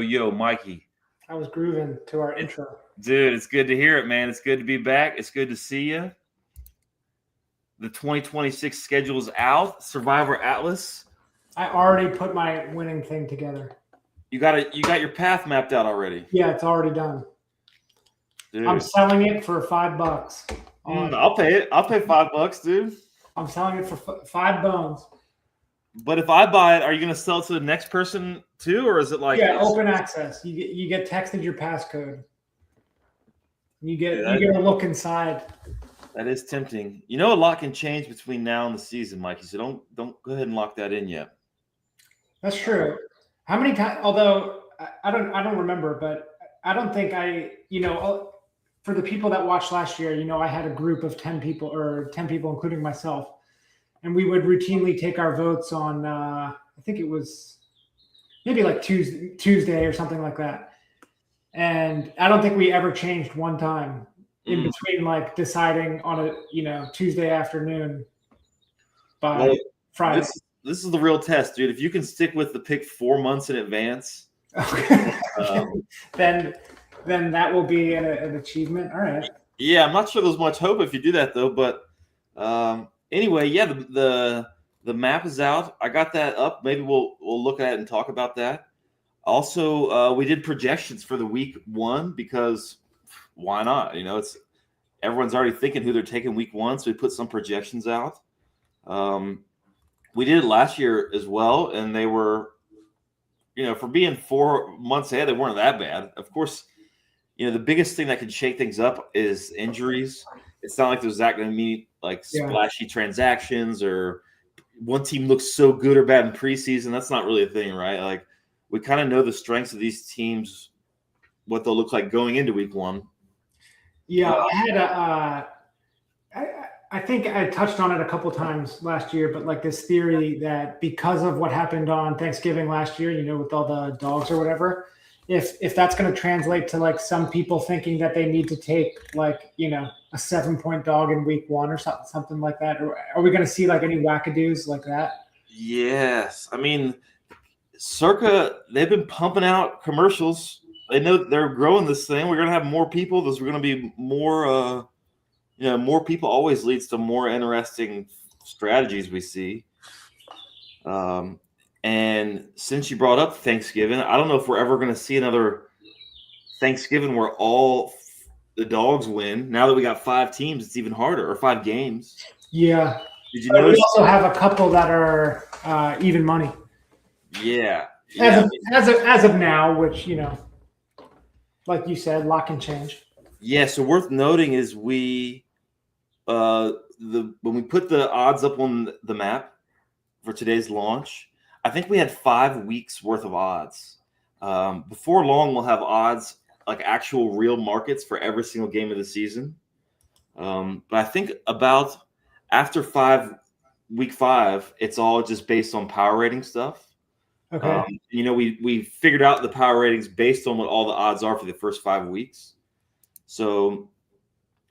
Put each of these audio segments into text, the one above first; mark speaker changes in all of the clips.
Speaker 1: yo, Mikey.
Speaker 2: I was grooving to our intro.
Speaker 1: Dude, it's good to hear it, man. It's good to be back. It's good to see you. The 2026 schedule is out. Survivor Atlas.
Speaker 2: I already put my winning thing together.
Speaker 1: You got your path mapped out already.
Speaker 2: Yeah, it's already done.
Speaker 1: Dude.
Speaker 2: I'm selling it for $5.
Speaker 1: I'll pay it. I'll pay $5, dude.
Speaker 2: I'm selling it for 5 bones.
Speaker 1: But if I buy it, are you going to sell it to the next person too, or is it like
Speaker 2: open access? You get texted your passcode. You get a look inside.
Speaker 1: That is tempting. You know, a lot can change between now and the season, Mikey. So don't go ahead and lock that in yet.
Speaker 2: That's true. How many times? Although I don't remember, but I don't think for the people that watched last year, I had a group of 10 people, including myself. And we would routinely take our votes on, I think it was maybe like Tuesday or something like that. And I don't think we ever changed one time in between, like deciding on a, Tuesday afternoon by Friday.
Speaker 1: This is the real test, dude. If you can stick with the pick 4 months in advance,
Speaker 2: then that will be an achievement. All right.
Speaker 1: Yeah, I'm not sure there's much hope if you do that though, but anyway, yeah, the map is out. I got that up. Maybe we'll look at it and talk about that. Also, we did projections for the week 1 because why not? It's everyone's already thinking who they're taking week 1, so we put some projections out. We did it last year as well, and they were, for being 4 months ahead, they weren't that bad. Of course, the biggest thing that can shake things up is injuries. It's not like there's not going to be like splashy transactions or one team looks so good or bad in preseason. That's not really a thing, right? Like we kind of know the strengths of these teams, what they'll look like going into week 1.
Speaker 2: Yeah, I think I touched on it a couple times last year, but like this theory that because of what happened on Thanksgiving last year, with all the dogs or whatever, if that's going to translate to like some people thinking that they need to take like, a 7-point dog in week 1 or something like that, or are we going to see like any wackadoos like that?
Speaker 1: Yes. I mean, Circa, they've been pumping out commercials. They know they're growing this thing. We're going to have more people. There's going to be more, more people always leads to more interesting strategies we see. And since you brought up Thanksgiving, I don't know if we're ever going to see another Thanksgiving where all the dogs win. Now that we got 5 teams, it's even harder, or 5 games.
Speaker 2: Yeah.
Speaker 1: Did you notice?
Speaker 2: We also have a couple that are even money.
Speaker 1: Yeah.
Speaker 2: As of now, which, like you said, lock and change.
Speaker 1: Yeah, so worth noting is when we put the odds up on the map for today's launch, I think we had 5 weeks worth of odds. Before long, we'll have odds like actual real markets for every single game of the season. But I think about after week 5, it's all just based on power rating stuff.
Speaker 2: Okay.
Speaker 1: We figured out the power ratings based on what all the odds are for the first 5 weeks. So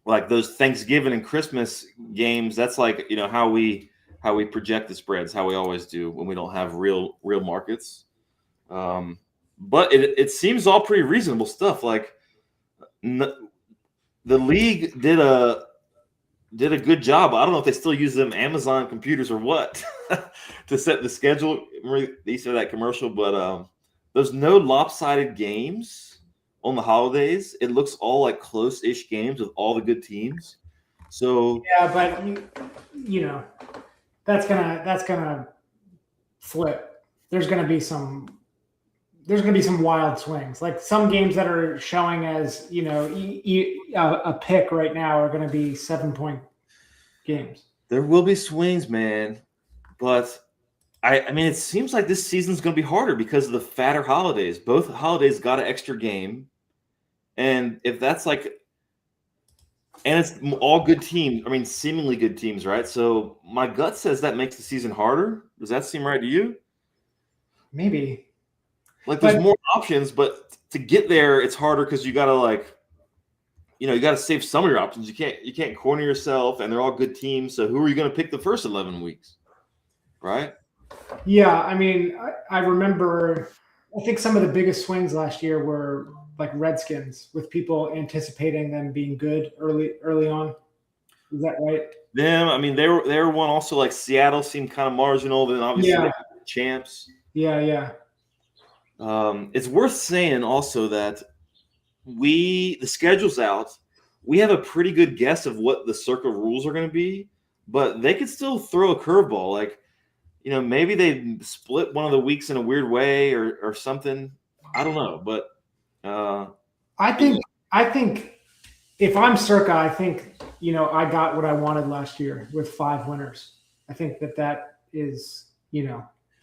Speaker 1: like those Thanksgiving and Christmas games, that's like, how we project the spreads, how we always do when we don't have real markets. But it seems all pretty reasonable stuff. Like the league did a good job. I don't know if they still use them Amazon computers or what to set the schedule. They said that commercial, but there's no lopsided games on the holidays. It looks all like close-ish games with all the good teams. So
Speaker 2: yeah, but that's gonna flip. There's gonna be some wild swings. Like some games that are showing as a pick right now are going to be 7-point games.
Speaker 1: There will be swings, man, but I mean, it seems like this season's going to be harder because of the fatter holidays. Both holidays got an extra game, and if that's like, and it's all good teams. I mean, seemingly good teams, right? So my gut says that makes the season harder. Does that seem right to you?
Speaker 2: Maybe.
Speaker 1: Like there's more options, but to get there, it's harder because you gotta you gotta save some of your options. You can't corner yourself, and they're all good teams. So who are you gonna pick the first 11 weeks, right?
Speaker 2: Yeah, I mean, I remember I think some of the biggest swings last year were like Redskins, with people anticipating them being good early on. Is that right?
Speaker 1: Them, I mean, they were one also. Like Seattle seemed kind of marginal. Then obviously they were champs.
Speaker 2: Yeah.
Speaker 1: It's worth saying also that the schedule's out. We have a pretty good guess of what the Circa rules are going to be, but they could still throw a curveball. Like, maybe they split one of the weeks in a weird way or something. I don't know, but
Speaker 2: I think if I'm Circa, I think I got what I wanted last year with 5 winners. I think that is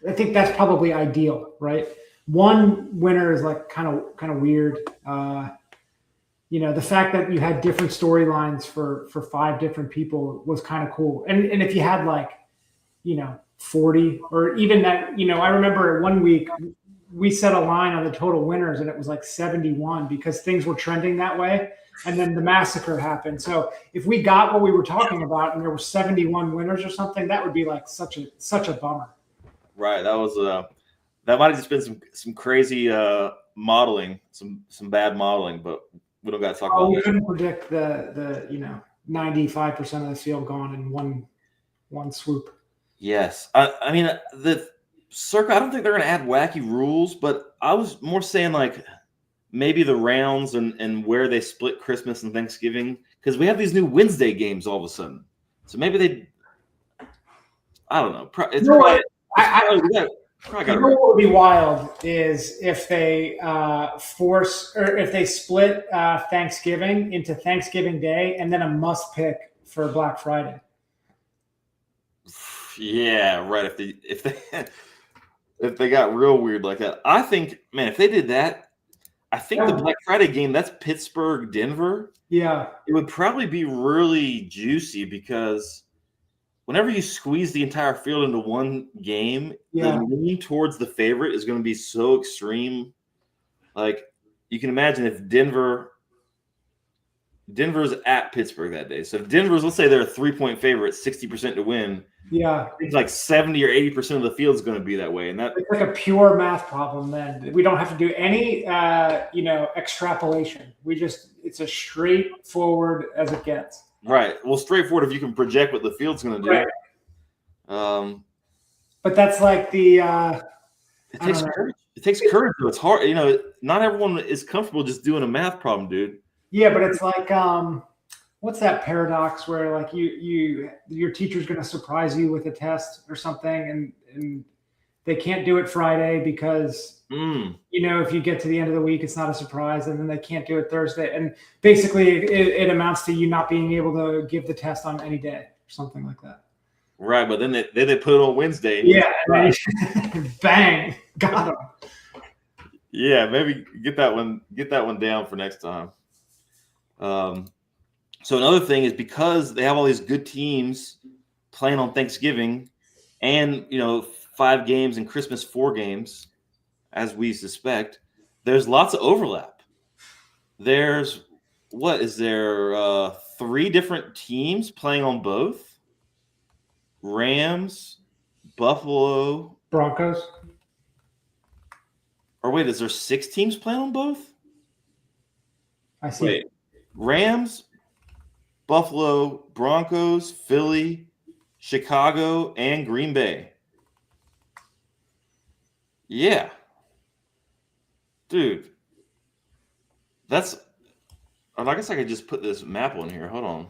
Speaker 2: I think that's probably ideal, right? 1 winner is like kind of weird. The fact that you had different storylines for 5 different people was kind of cool. And if you had 40 or even that, I remember 1 week we set a line on the total winners and it was like 71 because things were trending that way. And then the massacre happened. So if we got what we were talking about and there were 71 winners or something, that would be like such a bummer.
Speaker 1: Right. That was that might have just been some crazy modeling, some bad modeling, but we don't got to talk about
Speaker 2: We
Speaker 1: that.
Speaker 2: couldn't predict the 95% of the field gone in one swoop.
Speaker 1: Yes. I mean, the Circa, I don't think they're going to add wacky rules, but I was more saying like maybe the rounds and where they split Christmas and Thanksgiving, because we have these new Wednesday games all of a sudden. So maybe I don't know. It's probably,
Speaker 2: what would be wild is if they if they split Thanksgiving into Thanksgiving Day and then a must pick for Black Friday.
Speaker 1: Yeah, right. If they got real weird like that, I think, man, if they did that, I think the Black Friday game, that's Pittsburgh, Denver.
Speaker 2: Yeah,
Speaker 1: it would probably be really juicy because whenever you squeeze the entire field into one game, the lean towards the favorite is going to be so extreme. Like, you can imagine if Denver's at Pittsburgh that day. So if Denver's, let's say they're a 3-point favorite, 60% to win.
Speaker 2: Yeah,
Speaker 1: it's like 70 or 80% of the field is going to be that way, and it's
Speaker 2: like a pure math problem. Then we don't have to do any, extrapolation. It's as straightforward as it gets.
Speaker 1: Right. Well, straightforward if you can project what the field's going to do.
Speaker 2: Right. But that's like the.
Speaker 1: It takes courage. It takes courage. Though. It's hard. Not everyone is comfortable just doing a math problem, dude.
Speaker 2: Yeah, but it's like what's that paradox where like your teacher's going to surprise you with a test or something and they can't do it Friday because if you get to the end of the week it's not a surprise, and then they can't do it Thursday, and basically it amounts to you not being able to give the test on any day or something like that.
Speaker 1: Right, but then they put it on Wednesday.
Speaker 2: And bang, got them.
Speaker 1: Yeah, maybe get that one down for next time. So another thing is because they have all these good teams playing on Thanksgiving and, 5 games and Christmas 4 games, as we suspect, there's lots of overlap. There's, 3 different teams playing on both? Rams, Buffalo,
Speaker 2: Broncos.
Speaker 1: Or wait, is there 6 teams playing on both?
Speaker 2: I see.
Speaker 1: Wait, Rams, Buffalo, Broncos, Philly, Chicago, and Green Bay. Yeah. Dude. I guess I could just put this map on here. Hold on.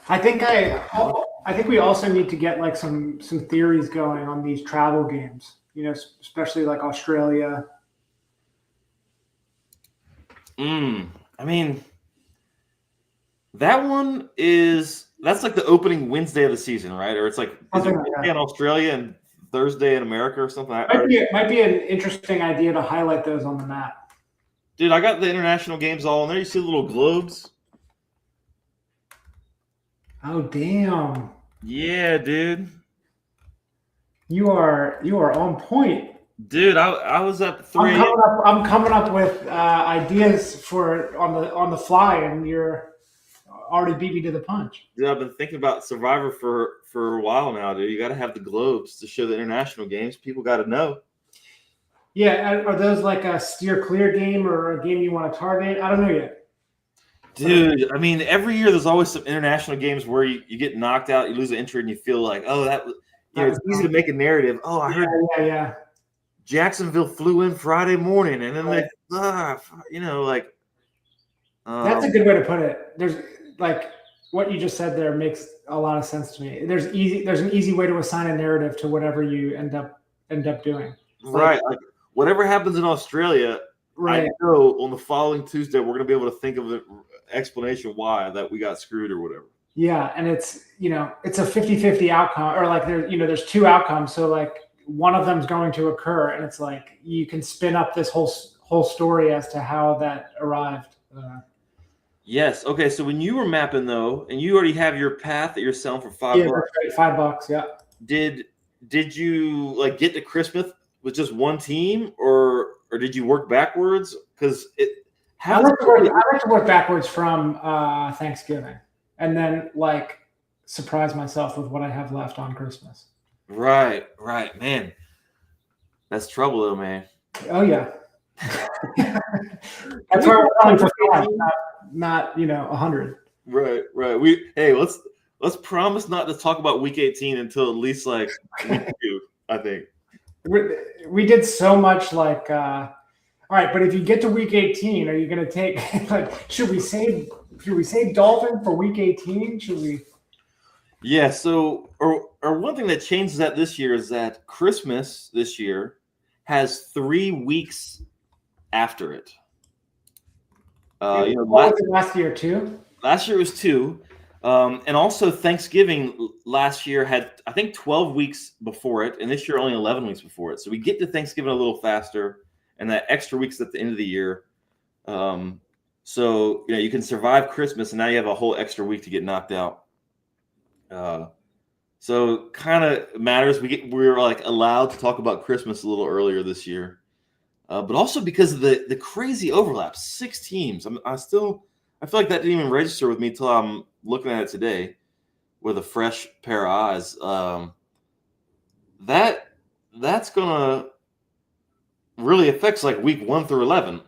Speaker 2: I think we also need to get like some theories going on these travel games, especially like Australia.
Speaker 1: I mean, that's like the opening Wednesday of the season, right? Or it's like Wednesday in Australia and Thursday in America or something.
Speaker 2: Might be an interesting idea to highlight those on the map.
Speaker 1: Dude, I got the international games all in there. You see the little globes?
Speaker 2: Oh, damn.
Speaker 1: Yeah, dude.
Speaker 2: You are on point.
Speaker 1: Dude, I was up 3 a.m.
Speaker 2: I'm coming up with ideas for on the fly, and you're already beat me to the punch.
Speaker 1: Dude, I've been thinking about Survivor for a while now, dude. You got to have the globes to show the international games. People got to know.
Speaker 2: Yeah, are those like a steer clear game or a game you want to target? I don't know yet.
Speaker 1: Dude, I mean, every year there's always some international games where you get knocked out, you lose an entry, and you feel like, oh, it's easy to make a narrative. Oh, I heard
Speaker 2: Yeah.
Speaker 1: Jacksonville flew in Friday morning, and then like
Speaker 2: that's a good way to put it. There's like what you just said there makes a lot of sense to me. There's an easy way to assign a narrative to whatever you end up doing.
Speaker 1: Right. Like whatever happens in Australia,
Speaker 2: right.
Speaker 1: I know on the following Tuesday we're gonna be able to think of an explanation why that we got screwed or whatever.
Speaker 2: Yeah, and it's it's a 50-50 outcome, or like there's two outcomes, so like one of them's going to occur, and it's like you can spin up this whole story as to how that arrived.
Speaker 1: Yes. Okay. So when you were mapping though, and you already have your path that you're selling for $5.
Speaker 2: Right, $5. Yeah.
Speaker 1: Did you like get to Christmas with just one team, or did you work backwards? Because
Speaker 2: I like to work backwards from Thanksgiving, and then like surprise myself with what I have left on Christmas.
Speaker 1: Right, man. That's trouble though, man.
Speaker 2: Oh yeah. That's why we're calling for 5, not 100.
Speaker 1: Right. Let's promise not to talk about week 18 until at least like week 2, I think.
Speaker 2: We did so much like all right, but if you get to week 18, are you going to take like should we save Dolphin for week 18? Should we?
Speaker 1: Yeah, so or one thing that changes that this year is that Christmas this year has 3 weeks after it.
Speaker 2: Last year too?
Speaker 1: Last year was 2. And also Thanksgiving last year had, I think, 12 weeks before it, and this year only 11 weeks before it. So we get to Thanksgiving a little faster, and that extra week's at the end of the year. So you can survive Christmas, and now you have a whole extra week to get knocked out. So kind of matters. We're like allowed to talk about Christmas a little earlier this year, but also because of the crazy overlap. 6 teams. I feel like that didn't even register with me till I'm looking at it today with a fresh pair of eyes. That's gonna really affects like week 1 through 11.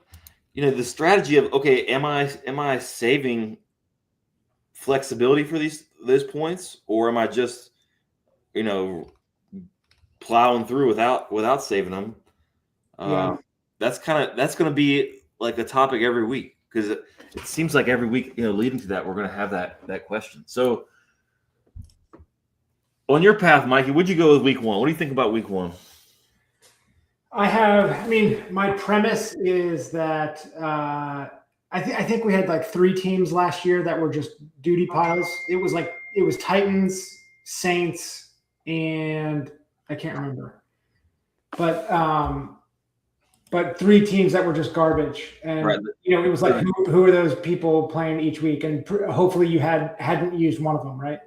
Speaker 1: The strategy of, okay, am I saving flexibility for those points, or am I just plowing through without saving them? That's going to be like the topic every week, because it seems like every week leading to that we're going to have that question. So on your path, Mikey, would you go with week 1? What do you think about week 1?
Speaker 2: My premise is that I think we had like 3 teams last year that were just duty piles. It was Titans, Saints, and I can't remember, but 3 teams that were just garbage. And
Speaker 1: right.
Speaker 2: It was like who are those people playing each week? And hopefully you hadn't used one of them, right?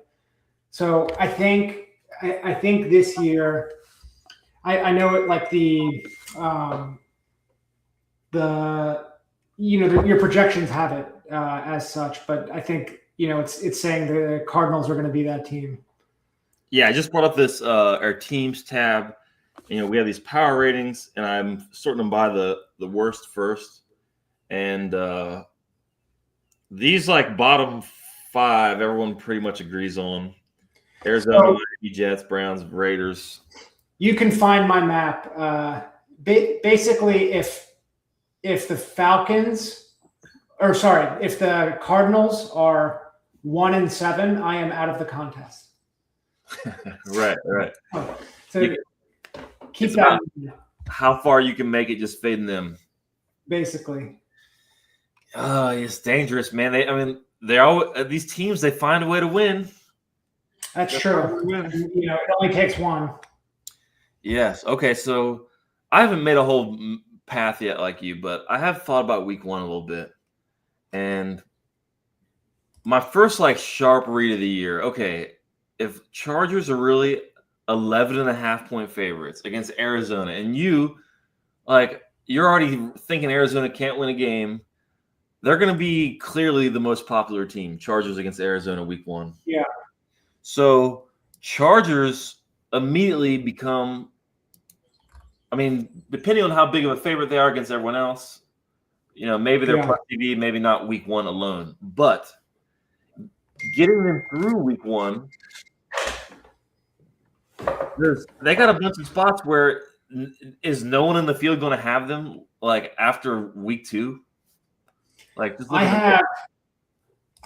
Speaker 2: So I think this year. I know it like your projections have it as such, but I think it's saying the Cardinals are going to be that team.
Speaker 1: Yeah, I just brought up this our teams tab. We have these power ratings, and I'm sorting them by the worst first, and these like bottom 5, everyone pretty much agrees on. Arizona, Miami, Jets, Browns, Raiders.
Speaker 2: You can find my map. Basically, if the Cardinals are 1-7, I am out of the contest.
Speaker 1: Right.
Speaker 2: So keep that.
Speaker 1: How far you can make it just fading them.
Speaker 2: Basically.
Speaker 1: Oh, it's dangerous, man. They're all these teams. They find a way to win.
Speaker 2: That's true. It only takes one.
Speaker 1: Yes. Okay. So I haven't made a whole path yet like you, but I have thought about week 1 a little bit. And my first like sharp read of the year. Okay. If Chargers are really 11.5 point favorites against Arizona, and you're already thinking Arizona can't win a game, they're going to be clearly the most popular team. Chargers against Arizona week 1.
Speaker 2: Yeah.
Speaker 1: So Chargers immediately become I mean, depending on how big of a favorite they are against everyone else, maybe they're plus TV, maybe not week 1 alone. But getting them through week 1, they got a bunch of spots where is no one in the field going to have them like after week 2? Like just
Speaker 2: I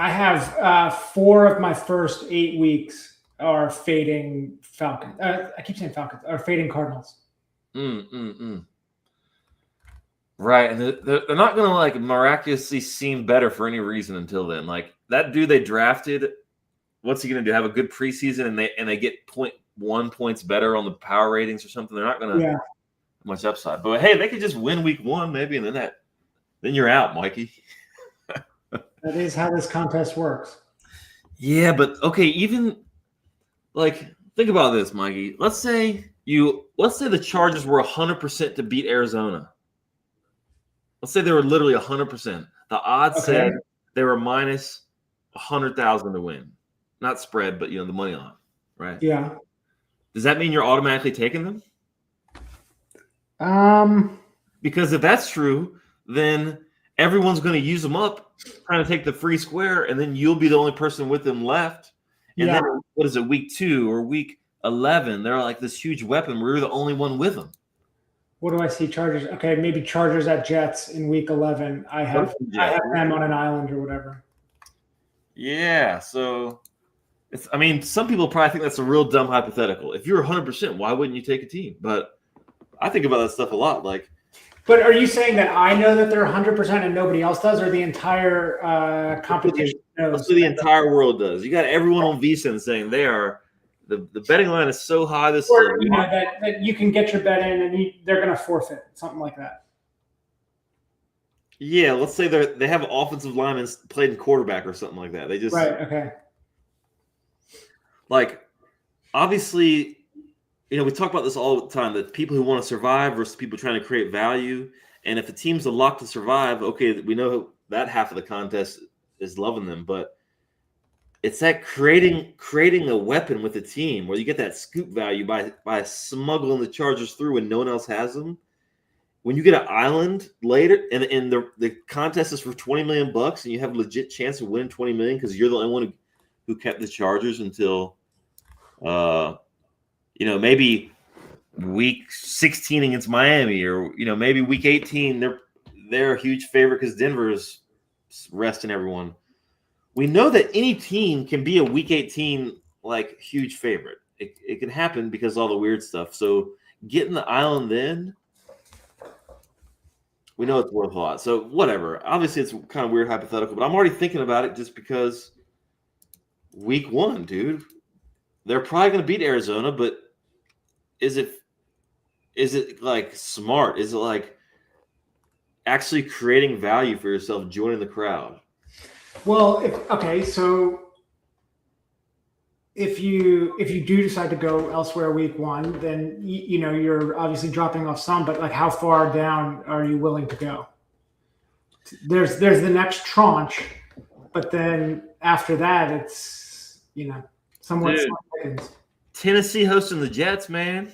Speaker 2: have 4 of my first 8 weeks are fading Falcons. I keep saying Falcons are fading Cardinals.
Speaker 1: Right, and they're not going to like miraculously seem better for any reason until then. Like that dude they drafted, what's he going to do? Have a good preseason and they get 0.1 points better on the power ratings or something? They're not going to much upside. But hey, they could just win week 1 maybe, and then you're out, Mikey.
Speaker 2: That is how this contest works.
Speaker 1: Yeah, but okay, even like think about this, Mikey. Let's say the Chargers were 100% to beat Arizona. Let's say they were literally 100%. The odds said they were minus 100,000 to win. Not spread, but the money line, right?
Speaker 2: Yeah.
Speaker 1: Does that mean you're automatically taking them? Because if that's true, then everyone's going to use them up, trying to take the free square, and then you'll be the only person with them left. And then what is it, week 2 or week 11? They're like this huge weapon. We're the only one with them.
Speaker 2: What do I see? Chargers. Okay, maybe Chargers at Jets in week 11. I have them on an island or whatever.
Speaker 1: Yeah, so some people probably think that's a real dumb hypothetical. If you're 100%, why wouldn't you take a team? But I think about that stuff a lot.
Speaker 2: But are you saying that I know that they're 100% and nobody else does, or the entire competition knows?
Speaker 1: So the entire world does. You got everyone on VSiN saying they are. The betting line is so high this
Speaker 2: year. That you can get your bet in and they're going to forfeit, something like that.
Speaker 1: Yeah, let's say they have offensive linemen played in quarterback or something like that. They just
Speaker 2: okay.
Speaker 1: Like, obviously, we talk about this all the time, that people who want to survive versus people trying to create value. And if the team's a lock to survive, okay, we know that half of the contest is loving them. But it's that creating a weapon with a team where you get that scoop value by smuggling the Chargers through when no one else has them. When you get an island later and the contest is for $20 million and you have a legit chance of winning $20 million because you're the only one who kept the Chargers until maybe week 16 against Miami, or maybe week 18 they're a huge favorite because Denver is resting everyone. We know that any team can be a week 18 like huge favorite. It can happen because of all the weird stuff. So getting the island then, we know it's worth a lot. So whatever. Obviously, it's kind of weird hypothetical, but I'm already thinking about it just because week 1, dude, they're probably going to beat Arizona, but is it like smart? Is it like actually creating value for yourself, joining the crowd?
Speaker 2: Well, so if you do decide to go elsewhere week 1, then you're obviously dropping off some, but like how far down are you willing to go? There's the next tranche, but then after that it's somewhat.
Speaker 1: Tennessee hosting the Jets, man.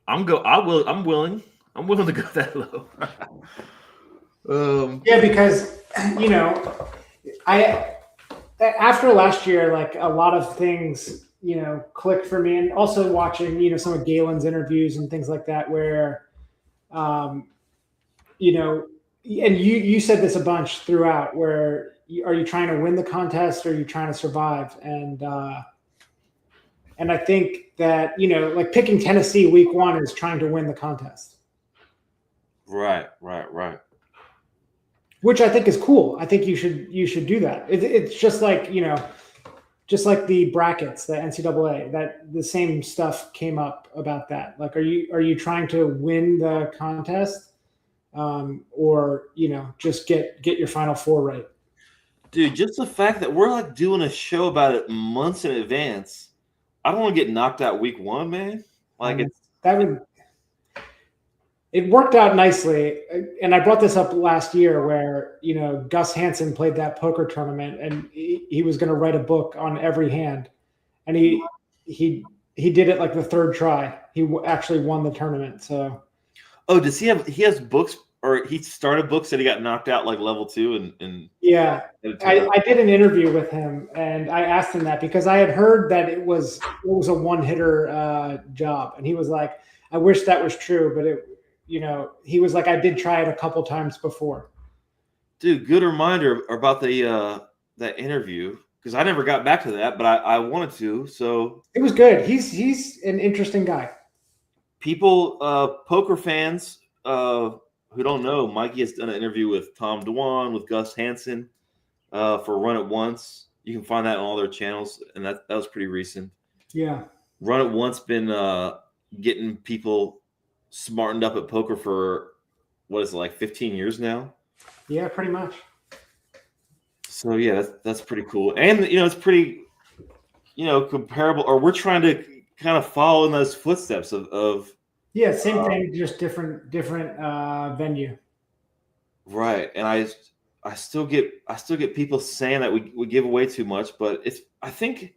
Speaker 1: I'm willing to go that low.
Speaker 2: Yeah, because after last year, like a lot of things clicked for me, and also watching some of Galen's interviews and things like that, where and you said this a bunch throughout, where are you trying to win the contest or are you trying to survive? And I think that like picking Tennessee week 1 is trying to win the contest.
Speaker 1: Right.
Speaker 2: Which I think is cool. I think you should do that. It's just like just like the brackets, the NCAA, that the same stuff came up about that. Like, are you trying to win the contest, or just get your Final Four right?
Speaker 1: Dude, just the fact that we're like doing a show about it months in advance. I don't want to get knocked out week 1, man. Like
Speaker 2: it worked out nicely, and I brought this up last year where Gus Hansen played that poker tournament, and he was going to write a book on every hand, and he he did it like the third try. He actually won the tournament. So.
Speaker 1: Oh, does he have? He has books, or he started books that he got knocked out like level 2 and
Speaker 2: Yeah, I did an interview with him, and I asked him that because I had heard that it was a one-hitter job, and he was like, "I wish that was true, but he was like, I did try it a couple times before."
Speaker 1: Dude, good reminder about the that interview, because I never got back to that, but I wanted to. So
Speaker 2: it was good. He's an interesting guy.
Speaker 1: People, poker fans who don't know, Mikey has done an interview with Tom Dwan, with Gus Hansen for Run It Once. You can find that on all their channels, and that was pretty recent.
Speaker 2: Yeah.
Speaker 1: Run It Once been getting people smartened up at poker for, what is it, like 15 years now?
Speaker 2: Yeah, pretty much.
Speaker 1: So yeah, that's pretty cool, and it's pretty, comparable. Or we're trying to kind of follow in those footsteps of
Speaker 2: yeah, same thing, just different venue.
Speaker 1: Right, and I still get people saying that we give away too much, but I think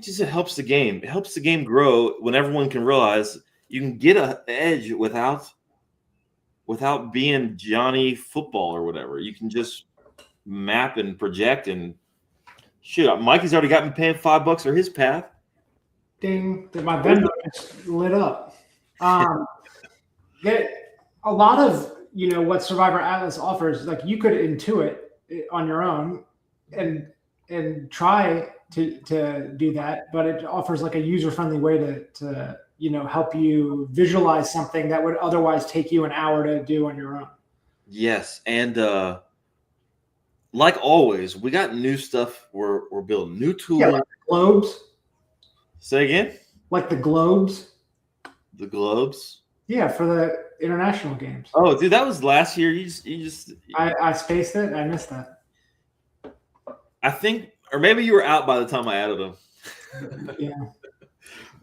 Speaker 1: just it helps the game. It helps the game grow when everyone can realize you can get an edge without being Johnny Football or whatever. You can just map and project and shoot. Mikey's already got me paying $5 for his path.
Speaker 2: Ding! My Venmo just lit up. A lot of what Survivor Atlas offers, like you could intuit it on your own and try to do that, but it offers like a user-friendly way to help you visualize something that would otherwise take you an hour to do on your own.
Speaker 1: Yes, and like always, we got new stuff. We're building new tools.
Speaker 2: Yeah, like the globes. Say
Speaker 1: again?
Speaker 2: Like the globes.
Speaker 1: The globes?
Speaker 2: Yeah, for the international games.
Speaker 1: Oh, dude, that was last year. You just
Speaker 2: I spaced it. I missed that.
Speaker 1: I think, or maybe you were out by the time I added them.
Speaker 2: Yeah.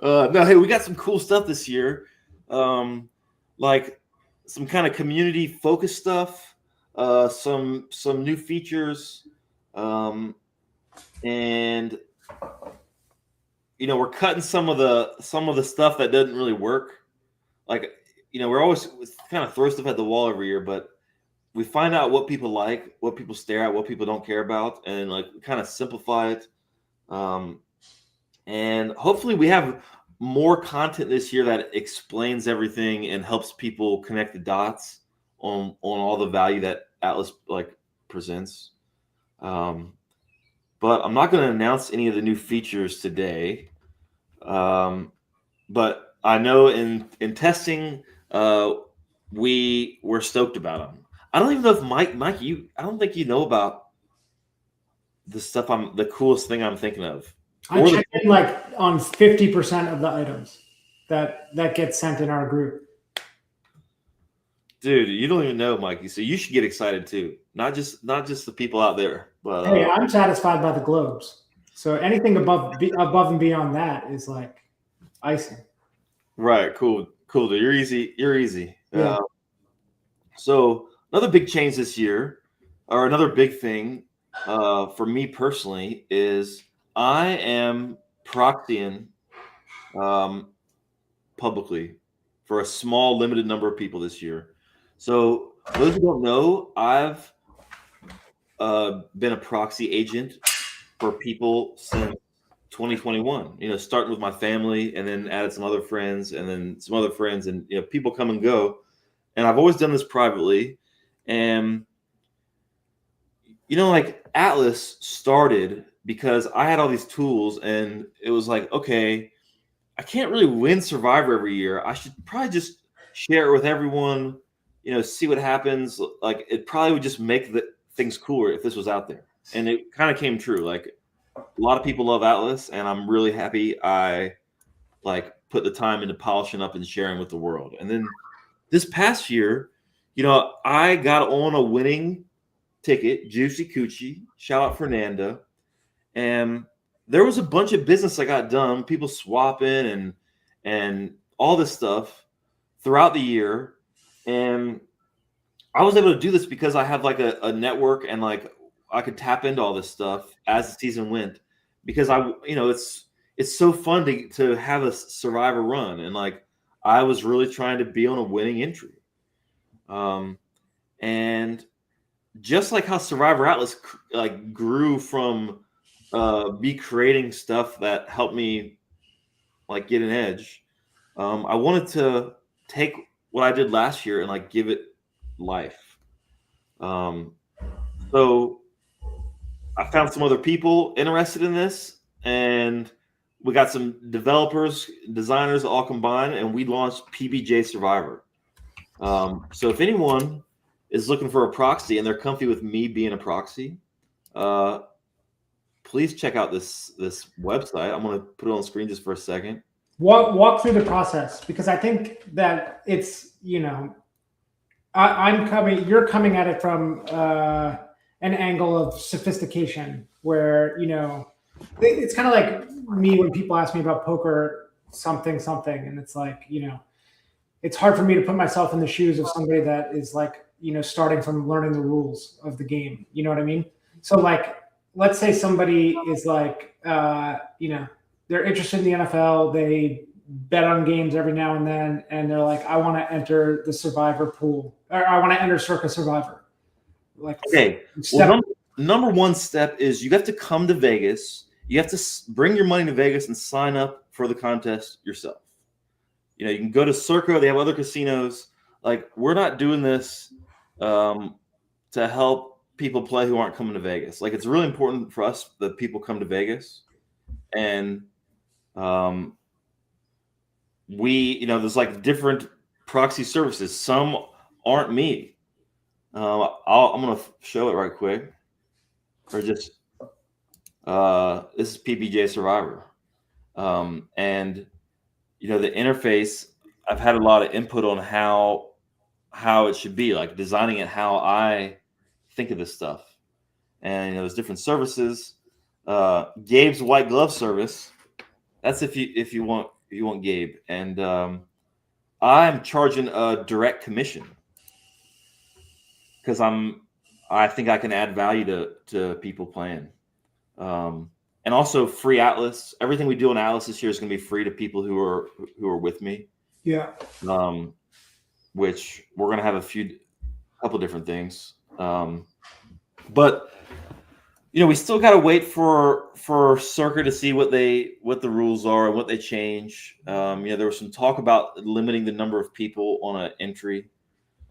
Speaker 1: No, hey, we got some cool stuff this year, like some kind of community focused stuff, some new features, and we're cutting some of the stuff that doesn't really work. Like, we're always kind of throw stuff at the wall every year, but we find out what people like, what people stare at, what people don't care about, and like kind of simplify it. And hopefully we have more content this year that explains everything and helps people connect the dots on all the value that Atlas presents. But I'm not going to announce any of the new features today. But I know in testing, we're stoked about them. I don't even know if Mike, I don't think you know about the stuff the coolest thing I'm thinking of.
Speaker 2: I checked in like on 50% of the items that get sent in our group.
Speaker 1: Dude, you don't even know, Mikey. So you should get excited too. Not just the people out there. But
Speaker 2: hey, I'm satisfied by the globes. So anything above and beyond that is like icing.
Speaker 1: Right. Cool. Dude. You're easy.
Speaker 2: Yeah.
Speaker 1: So another big change this year, or another big thing for me personally, is I am proxying publicly for a small, limited number of people this year. So those who don't know, I've been a proxy agent for people since 2021. Starting with my family, and then added some other friends, and then some other friends, and people come and go. And I've always done this privately. And like Atlas started because I had all these tools, and it was like, okay, I can't really win Survivor every year. I should probably just share it with everyone, see what happens. Like, it probably would just make the things cooler if this was out there. And it kind of came true. Like, a lot of people love Atlas, and I'm really happy I put the time into polishing up and sharing with the world. And then this past year, I got on a winning ticket, Juicy Coochie, shout out Fernanda. And there was a bunch of business I got done, people swapping and all this stuff throughout the year. And I was able to do this because I have a network, and I could tap into all this stuff as the season went, because it's it's so fun to have a Survivor run, and like I was really trying to be on a winning entry, and just like how Survivor Atlas like grew from me creating stuff that helped me like get an edge. I wanted to take what I did last year and like give it life. So I found some other people interested in this, and we got some developers, designers all combined, and we launched PBJ Survivor. So if anyone is looking for a proxy and they're comfy with me being a proxy, please check out this website. I'm going to put it on the screen just for a second.
Speaker 2: Walk through the process, because I think that it's, you're coming at it from an angle of sophistication where, it's kind of like me when people ask me about poker, something, and it's like, it's hard for me to put myself in the shoes of somebody that is like, starting from learning the rules of the game. You know what I mean? So like, let's say somebody is like, they're interested in the NFL. They bet on games every now and then, and they're like, I want to enter the Survivor pool, or I want to enter Circa Survivor. Like,
Speaker 1: okay. Well, number one step is you have to come to Vegas. You have to bring your money to Vegas and sign up for the contest yourself. You can go to Circa. They have other casinos. Like, we're not doing this to help people play who aren't coming to Vegas. Like, it's really important for us that people come to Vegas, and there's like different proxy services. Some aren't me. I'm gonna show it right quick, or just this is PBJ Survivor, and the interface. I've had a lot of input on how it should be, like designing it how I think of this stuff, and there's different services. Gabe's white glove service. That's if you want Gabe, and I'm charging a direct commission because I think I can add value to people playing, and also free Atlas. Everything we do on Atlas this year is going to be free to people who are with me.
Speaker 2: Yeah.
Speaker 1: Which we're going to have a couple different things, but we still got to wait for Circa to see what the rules are and what they change. There was some talk about limiting the number of people on an entry,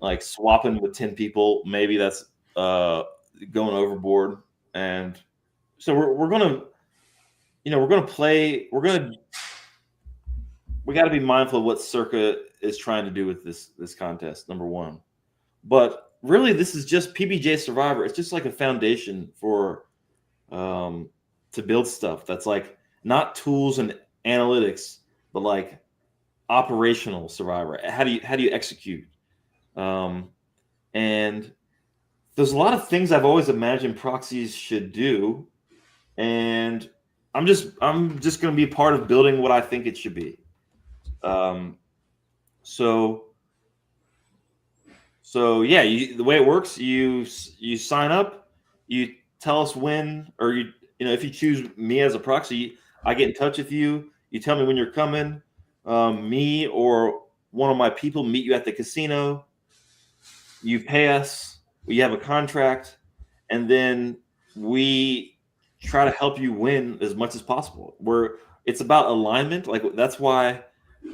Speaker 1: like swapping with 10 people. Maybe that's going overboard. And so we're gonna play. We got to be mindful of what Circa is trying to do with this contest. Number one, but really this is just PBJ Survivor. It's just like a foundation for to build stuff that's like not tools and analytics, but like operational Survivor. How do you execute? And there's a lot of things I've always imagined proxies should do, and I'm just going to be part of building what I think it should be. So yeah, the way it works, you sign up, you tell us when, or if you choose me as a proxy, I get in touch with you. You tell me when you're coming. Me or one of my people meet you at the casino. You pay us. We have a contract, and then we try to help you win as much as possible. It's about alignment. Like, that's why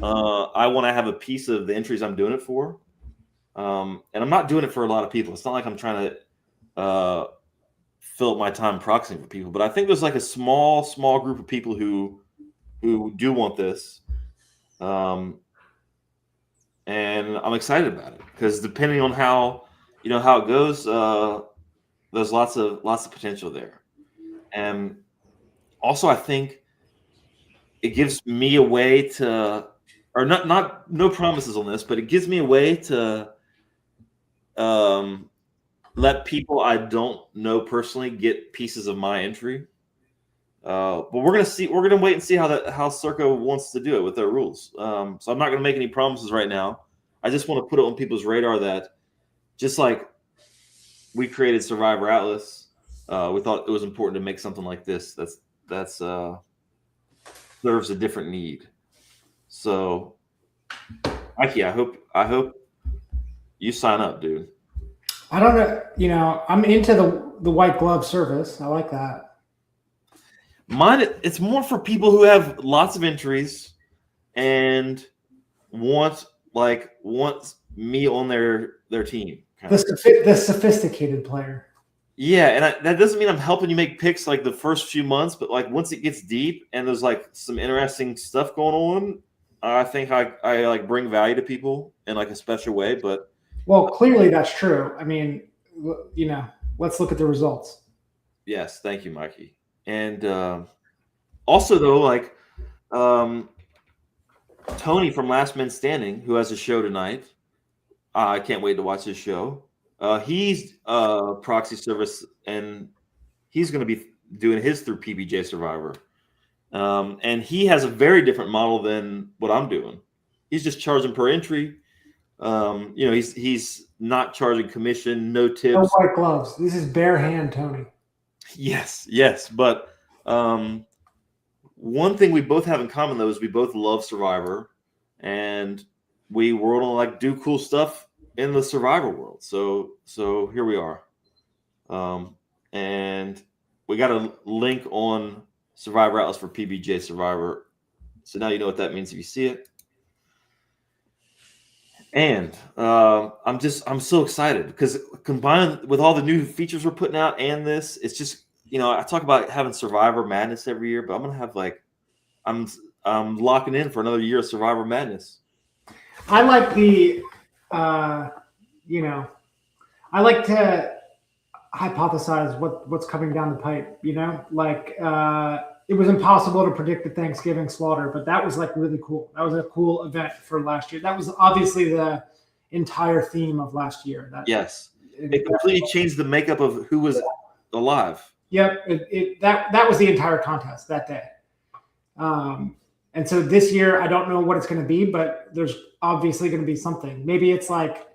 Speaker 1: I want to have a piece of the entries I'm doing it for. And I'm not doing it for a lot of people. It's not like I'm trying to fill up my time proxying for people, but I think there's like a small group of people who do want this. And I'm excited about it because depending on how it goes, there's lots of potential there. And also I think it gives me a way to, or no promises on this, but it gives me a way to let people I don't know personally get pieces of my entry. But we're gonna wait and see how Circa wants to do it with their rules. So I'm not gonna make any promises right now. I just want to put it on people's radar that just like we created Survivor Atlas, we thought it was important to make something like this. That's so serves a different need. So, Mikey, I hope you sign up, dude.
Speaker 2: I don't know. You know, I'm into the white glove service. I like that.
Speaker 1: Mine, it's more for people who have lots of entries and want me on their team.
Speaker 2: The sophisticated player.
Speaker 1: Yeah, and that doesn't mean I'm helping you make picks like the first few months, but like once it gets deep and there's like some interesting stuff going on, I think I like bring value to people in like a special way. But
Speaker 2: well, clearly that's true. I mean, you know, let's look at the results.
Speaker 1: Yes, thank you, Mikey. And also though, like Tony from Last Man Standing, who has a show tonight. I can't wait to watch his show. He's proxy service, and he's going to be doing his through PBJ Survivor. And he has a very different model than what I'm doing. He's just charging per entry. He's not charging commission, no tips.
Speaker 2: No white gloves. This is bare hand, Tony.
Speaker 1: Yes. But one thing we both have in common, though, is we both love Survivor, and we want to like do cool stuff in the Survivor world. So here we are. And we got a link on Survivor Atlas for PBJ Survivor. So now you know what that means if you see it. And I'm so excited because combined with all the new features we're putting out and this, it's just, I talk about having Survivor Madness every year, but I'm going to have I'm locking in for another year of Survivor Madness.
Speaker 2: I like I like to hypothesize what's coming down the pipe, it was impossible to predict the Thanksgiving slaughter, but that was like really cool. That was a cool event for last year. That was obviously the entire theme of last year.
Speaker 1: Yes. It completely changed the makeup of who was alive.
Speaker 2: Yep. That was the entire contest that day. And so this year, I don't know what it's going to be, but there's obviously going to be something. Maybe it's like,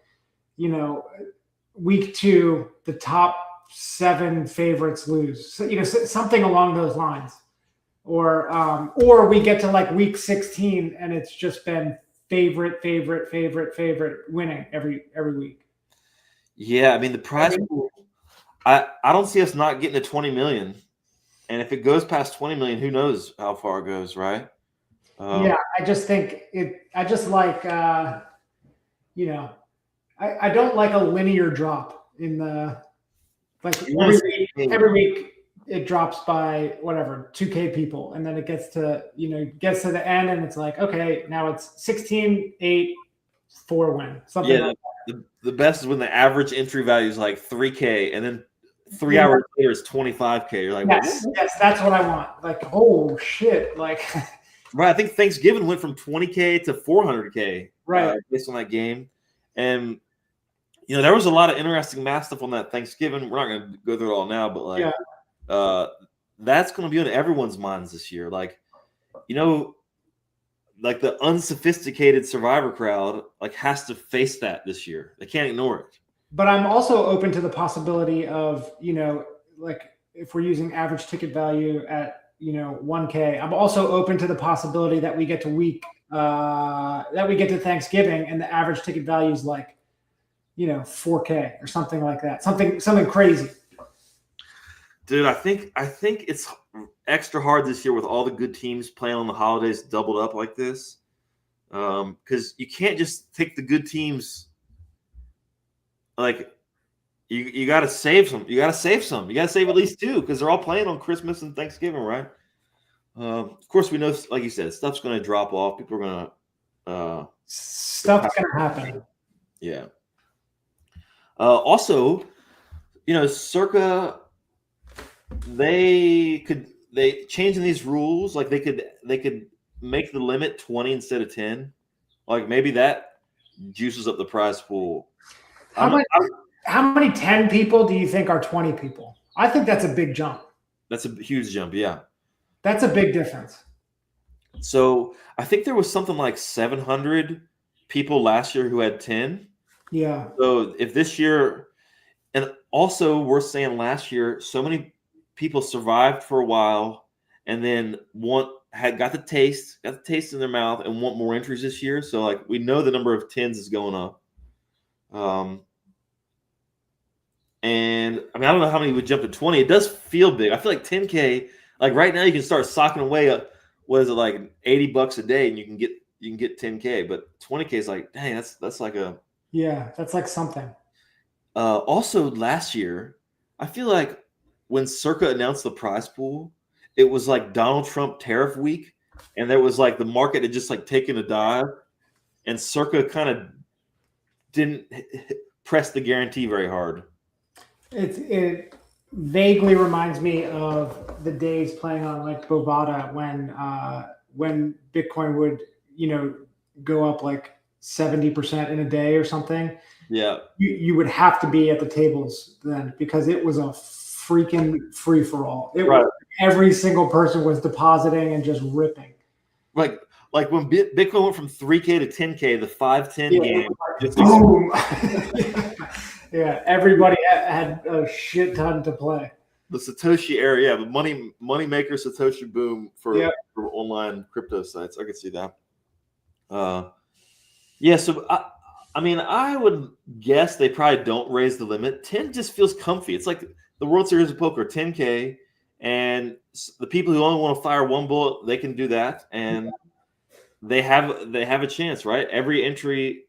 Speaker 2: week 2, the top 7 favorites lose. So, something along those lines. Or we get to like week 16 and it's just been favorite winning every week.
Speaker 1: Yeah, I mean the prize pool. I don't see us not getting to 20 million, and if it goes past 20 million, who knows how far it goes, right?
Speaker 2: Yeah, I just think I just like I don't like a linear drop in the every week it drops by whatever 2K people, and then it gets to the end and it's like, okay, now it's 16-8 4 win, something like that.
Speaker 1: The best is when the average entry value is like 3K, and then 3 hours later it's 25K. You're like,
Speaker 2: yes, that's what I want. Like, oh shit, like
Speaker 1: right. I think Thanksgiving went from 20K to 400K,
Speaker 2: right,
Speaker 1: based on that game. And there was a lot of interesting math stuff on that Thanksgiving. We're not going to go through it all now, but that's going to be on everyone's minds this year. Like the unsophisticated Survivor crowd has to face that this year. They can't ignore it.
Speaker 2: But I'm also open to the possibility of, if we're using average ticket value at 1K, I'm also open to the possibility that we get to Thanksgiving and the average ticket value is 4K or something like that. Something crazy.
Speaker 1: Dude, I think it's extra hard this year with all the good teams playing on the holidays doubled up like this. Because you can't just take the good teams. You got to save some. You got to save some. You got to save at least 2 because they're all playing on Christmas and Thanksgiving, right? Of course, we know, like you said, stuff's going to drop off. People are going to
Speaker 2: stuff's going to happen.
Speaker 1: Yeah. Also, Circa, they changing these rules, they could make the limit 20 instead of 10. Maybe that juices up the prize pool.
Speaker 2: How many 10 people do you think are 20 people? I think that's a big jump.
Speaker 1: That's a huge jump, yeah.
Speaker 2: That's a big difference.
Speaker 1: So I think there was something like 700 people last year who had 10.
Speaker 2: Yeah.
Speaker 1: So if this year, and also we're saying last year, so many people survived for a while and then want got the taste in their mouth and want more entries this year. So like we know the number of 10s is going up. And I mean, I don't know how many would jump to 20. It does feel big. I feel like 10K, like right now you can start socking away what is it, like $80 a day, and you can get 10K, but 20K is like, dang, that's like a
Speaker 2: that's like something.
Speaker 1: Also last year, I feel like when Circa announced the prize pool, it was like Donald Trump tariff week, and there was like the market had just like taken a dive, and Circa kind of didn't press the guarantee very hard.
Speaker 2: It vaguely reminds me of the days playing on like Bovada when Bitcoin would, go up like 70% in a day or something.
Speaker 1: Yeah.
Speaker 2: You would have to be at the tables then because it was a freaking free for all.
Speaker 1: Right.
Speaker 2: Every single person was depositing and just ripping.
Speaker 1: Like when Bitcoin went from 3K to 10K, the 5-10 game. Just
Speaker 2: boom. Yeah, everybody had a shit ton to play.
Speaker 1: The Satoshi era, the money maker Satoshi boom for online crypto sites. I could see that. So I mean, I would guess they probably don't raise the limit. 10 just feels comfy. It's like the World Series of Poker, 10K, and the people who only want to fire one bullet, they can do that, and they have a chance, right? Every entry.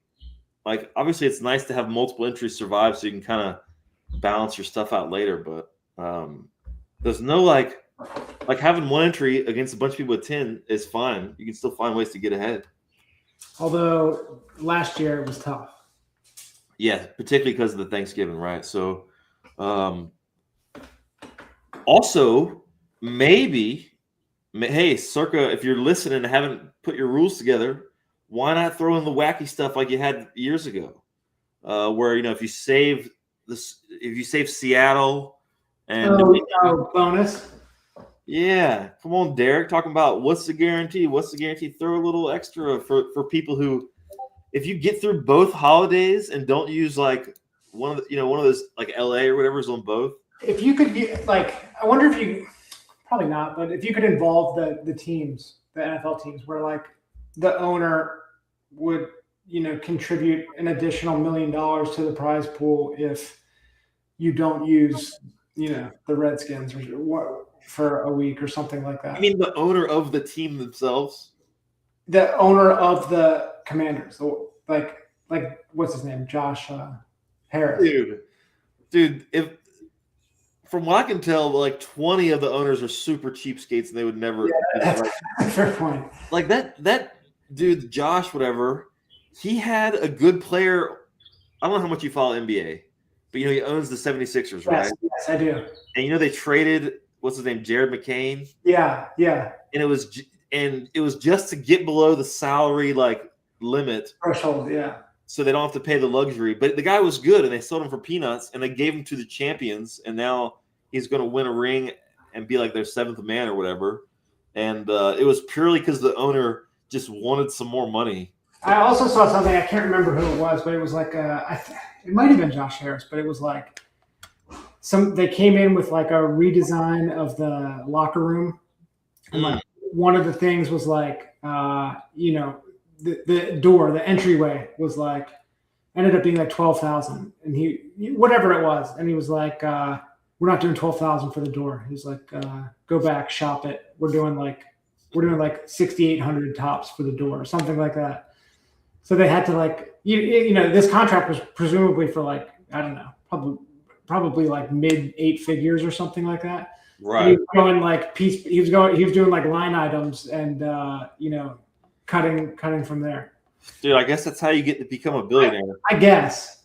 Speaker 1: Like, obviously, it's nice to have multiple entries survive so you can kind of balance your stuff out later. But there's no, like having one entry against a bunch of people with 10 is fine. You can still find ways to get ahead.
Speaker 2: Although last year it was tough.
Speaker 1: Yeah, particularly because of the Thanksgiving, right? So also, maybe, hey, Circa, if you're listening and haven't put your rules together, why not throw in the wacky stuff like you had years ago, where if you save Seattle and
Speaker 2: bonus.
Speaker 1: Yeah, come on, Derek, talking about what's the guarantee? What's the guarantee? Throw a little extra for people who, if you get through both holidays and don't use like one of those like LA or whatever is on both.
Speaker 2: If you could get I wonder if you probably not, but if you could involve the teams, the NFL teams, where like the owner would contribute an additional $1 million to the prize pool if you don't use the Redskins or for a week or something like that.
Speaker 1: I mean, the owner of the team themselves,
Speaker 2: the owner of the Commanders, like what's his name, Josh Harris.
Speaker 1: Dude, if from what I can tell, like 20 of the owners are super cheapskates and they would never.
Speaker 2: Yeah, that's a fair point.
Speaker 1: Like that dude, Josh, whatever, he had a good player. I don't know how much you follow NBA, but he owns the 76ers, right?
Speaker 2: Yes, I do.
Speaker 1: And they traded, what's his name, Jared McCain.
Speaker 2: Yeah.
Speaker 1: And it was just to get below the salary limit
Speaker 2: threshold, yeah.
Speaker 1: So they don't have to pay the luxury. But the guy was good, and they sold him for peanuts, and they gave him to the champions, and now he's going to win a ring and be like their seventh man or whatever. And it was purely because the owner just wanted some more money.
Speaker 2: I also saw something, I can't remember who it was, but it was like it might have been Josh Harris, but it was like they came in with like a redesign of the locker room. And like one of the things was like the door, the entryway was like ended up being like 12,000, and he whatever it was, and he was like, we're not doing 12,000 for the door. He's like, go back, shop it. We're doing like 6,800 tops for the door, or something like that. So they had to like this contract was presumably for like, I don't know, probably like mid 8 figures or something like that.
Speaker 1: Right.
Speaker 2: And he was going like he was doing like line items and cutting from there.
Speaker 1: Dude, I guess that's how you get to become a billionaire.
Speaker 2: I guess.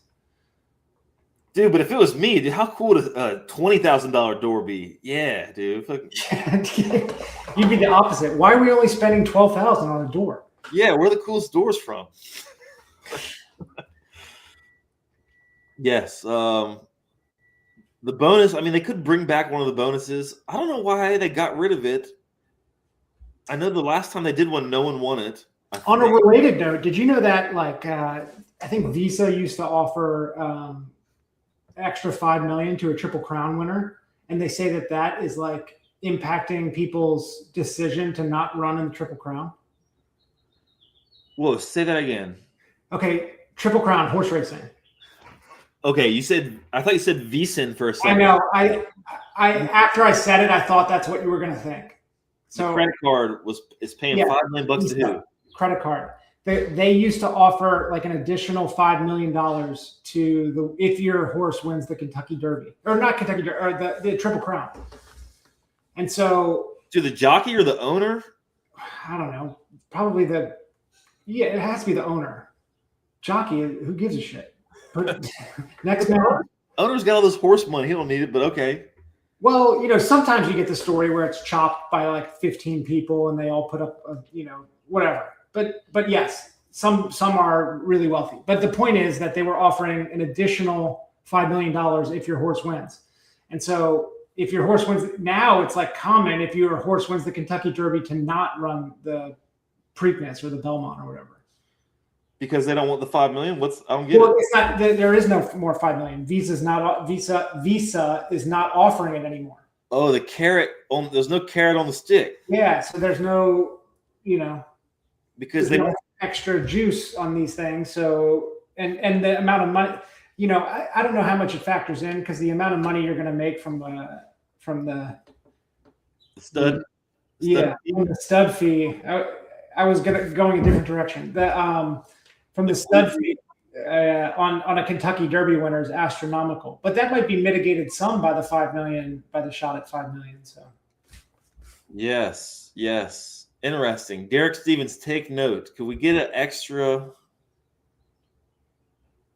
Speaker 1: Dude, but if it was me, dude, how cool would a $20,000 door be? Yeah, dude.
Speaker 2: You'd be the opposite. Why are we only spending $12,000 on a door?
Speaker 1: Yeah, where are the coolest doors from? Yes. The bonus, I mean, they could bring back one of the bonuses. I don't know why they got rid of it. I know the last time they did one, no one won it.
Speaker 2: On a related note, did you know that I think Visa used to offer extra $5 million to a Triple Crown winner, and they say that is like impacting people's decision to not run in the Triple Crown?
Speaker 1: Whoa, say that again.
Speaker 2: Okay, Triple Crown horse racing.
Speaker 1: Okay, I thought you said Vison for a second.
Speaker 2: I know. I after I said it, I thought that's what you were going to think. So
Speaker 1: the credit card is paying $5 million to who?
Speaker 2: Credit card. They used to offer like an additional $5 million to if your horse wins the Kentucky Derby, or not Kentucky Derby, or the Triple Crown. And so,
Speaker 1: to the jockey or the owner?
Speaker 2: I don't know. Probably it has to be the owner. Jockey, who gives a shit? But next man.
Speaker 1: Owner's got all this horse money. He don't need it, but okay.
Speaker 2: Well, sometimes you get the story where it's chopped by like 15 people and they all put up, whatever. But yes, some are really wealthy. But the point is that they were offering an additional $5 million if your horse wins. And so if your horse wins, now it's like common if your horse wins the Kentucky Derby to not run the Preakness or the Belmont or whatever.
Speaker 1: Because they don't want the $5 million? I don't get it.
Speaker 2: It's not. There is no more $5 million. Visa is not offering it anymore.
Speaker 1: Oh, the carrot there's no carrot on the stick.
Speaker 2: Yeah, so there's no,
Speaker 1: because they
Speaker 2: no extra juice on these things. So and the amount of money, I don't know how much it factors in because the amount of money you're going to make from the
Speaker 1: stud.
Speaker 2: From the stud fee. I was going a different direction. From the stud fee on a Kentucky Derby winner is astronomical, but that might be mitigated some by the $5 million, by the shot at $5 million. So,
Speaker 1: yes, interesting. Derek Stevens, take note. Could we get an extra?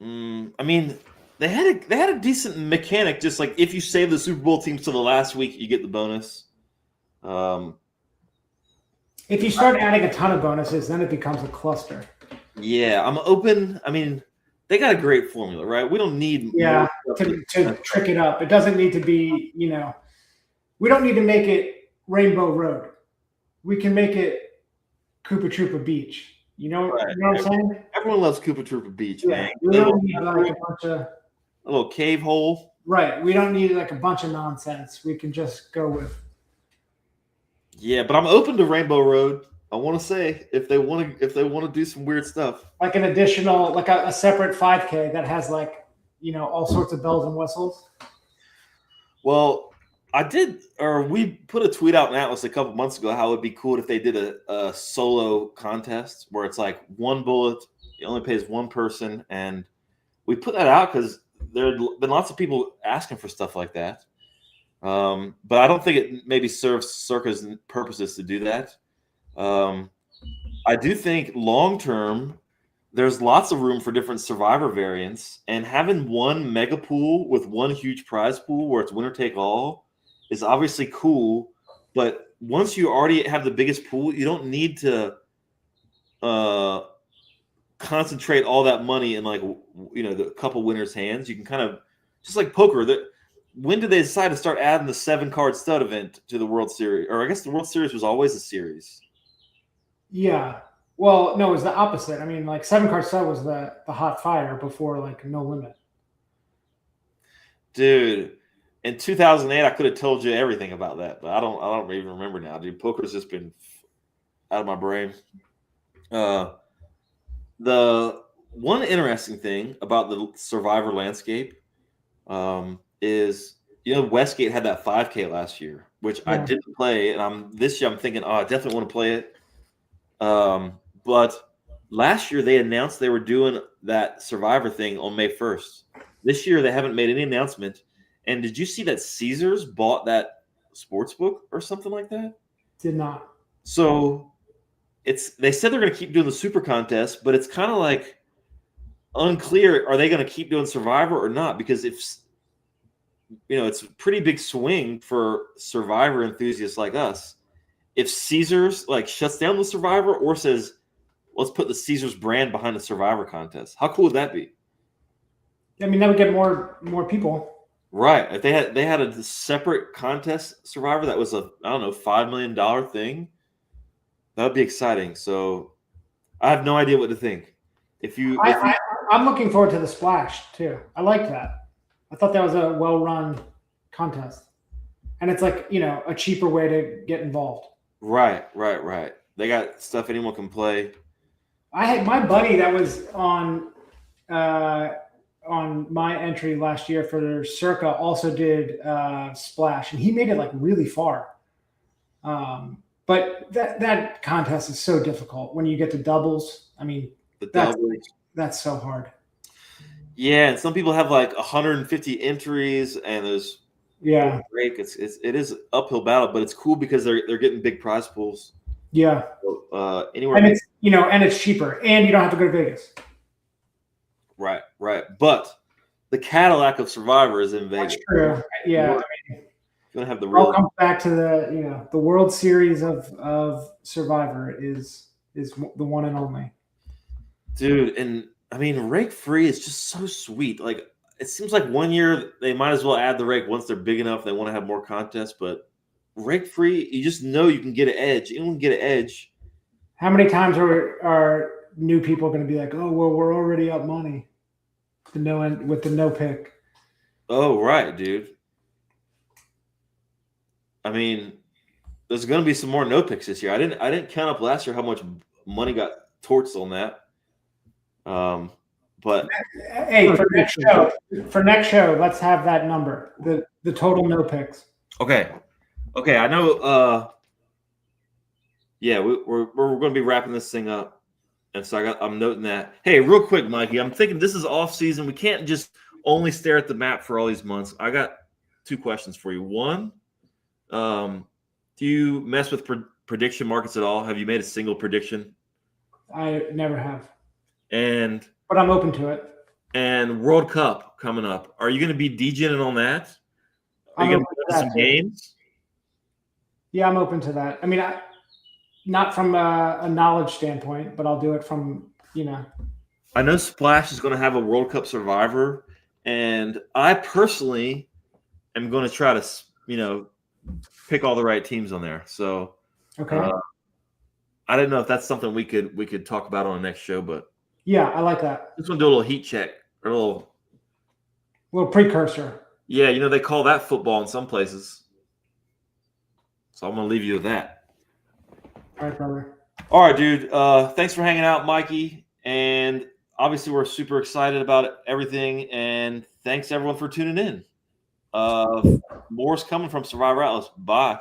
Speaker 1: I mean, they had a decent mechanic. Just like if you save the Super Bowl teams to the last week, you get the bonus.
Speaker 2: If you start adding a ton of bonuses, then it becomes a cluster.
Speaker 1: Yeah, I'm open. I mean, they got a great formula, right? We don't need
Speaker 2: to trick it up. It doesn't need to be, we don't need to make it Rainbow Road. We can make it Koopa Troopa Beach. You know what I'm saying?
Speaker 1: Everyone loves Koopa Troopa Beach, man.
Speaker 2: We don't need like a bunch of
Speaker 1: a little cave hole.
Speaker 2: Right. We don't need like a bunch of nonsense. We can just go with.
Speaker 1: Yeah, but I'm open to Rainbow Road. I want to say if they want to do some weird stuff,
Speaker 2: like an additional, like a separate 5K that has like all sorts of bells and whistles.
Speaker 1: Well, we put a tweet out in Atlas a couple months ago how it would be cool if they did a solo contest where it's like one bullet, it only pays one person, and we put that out because there had been lots of people asking for stuff like that. But I don't think it maybe serves Circa's purposes to do that. I do think long term, there's lots of room for different Survivor variants, and having one mega pool with one huge prize pool where it's winner take all is obviously cool. But once you already have the biggest pool, you don't need to concentrate all that money in the couple winners' hands. You can kind of just like poker. When did they decide to start adding the 7-card stud event to the World Series? Or I guess the World Series was always a series.
Speaker 2: Yeah. Well, no, it was the opposite. I mean, like 7-card stud was the hot fire before like No Limit.
Speaker 1: Dude, in 2008, I could have told you everything about that, but I don't even remember now, dude. Poker's just been out of my brain. The one interesting thing about the Survivor landscape is Westgate had that 5K last year, which I didn't play, and this year I'm thinking, I definitely want to play it. But last year they announced they were doing that Survivor thing on May 1st. This year they haven't made any announcement. And did you see that Caesars bought that sports book or something like that?
Speaker 2: Did not.
Speaker 1: So they said they're going to keep doing the super contest, but it's kind of like unclear. Are they going to keep doing Survivor or not? Because it's a pretty big swing for Survivor enthusiasts like us. If Caesars shuts down the Survivor or says, let's put the Caesars brand behind the Survivor contest, how cool would that be?
Speaker 2: I mean, that would get more people.
Speaker 1: Right. If they had a separate contest Survivor that was $5 million thing, that would be exciting. So I have no idea what to think.
Speaker 2: I'm looking forward to the Splash too. I liked that. I thought that was a well-run contest. and it's like, you know, a cheaper way to get involved.
Speaker 1: Right. They got stuff anyone can play.
Speaker 2: I had my buddy that was on my entry last year for Circa also did Splash, and he made it like really far. But that contest is so difficult when you get to doubles. I mean, that's so hard.
Speaker 1: Yeah, and some people have like 150 entries, and there's break. It is uphill battle, but it's cool because they're getting big prize pools.
Speaker 2: Yeah.
Speaker 1: So, anywhere,
Speaker 2: and it's and it's cheaper, and you don't have to go to Vegas.
Speaker 1: Right. But the Cadillac of Survivor is in Vegas.
Speaker 2: That's true. Yeah.
Speaker 1: You're gonna have the real.
Speaker 2: I'll come back to the World Series of Survivor is the one and only.
Speaker 1: Dude, and I mean, rake free is just so sweet. Like, it seems like one year they might as well add the rake once they're big enough. They want to have more contests, but rake free, you just know you can get an edge. Anyone can get an edge.
Speaker 2: How many times are new people going to be like, oh, well, we're already up money with the no pick?
Speaker 1: Oh, right, dude. I mean, there's going to be some more no picks this year. I didn't count up last year how much money got torched on that. But
Speaker 2: hey, for next show, let's have that number, the total no picks.
Speaker 1: Okay, I know. Yeah, we're going to be wrapping this thing up, and so I'm noting that. Hey, real quick, Mikey, I'm thinking this is off season. We can't just only stare at the map for all these months. I got 2 questions for you. One, do you mess with prediction markets at all? Have you made a single prediction?
Speaker 2: I never have.
Speaker 1: But
Speaker 2: I'm open to it.
Speaker 1: And World Cup coming up. Are you going to be DJing on that? Are you going to play some games?
Speaker 2: Yeah, I'm open to that. I mean, not from a knowledge standpoint, but I'll do it from,
Speaker 1: I know Splash is going to have a World Cup Survivor, and I personally am going to try to, pick all the right teams on there. So,
Speaker 2: okay.
Speaker 1: I didn't know if that's something we could talk about on the next show, but
Speaker 2: yeah, I like that.
Speaker 1: Just want to do a little heat check or a
Speaker 2: little precursor.
Speaker 1: Yeah, they call that football in some places. So I'm going to leave you with that.
Speaker 2: All right, brother.
Speaker 1: All right, dude. Thanks for hanging out, Mikey. And obviously, we're super excited about everything. And thanks, everyone, for tuning in. More's coming from Survivor Atlas. Bye.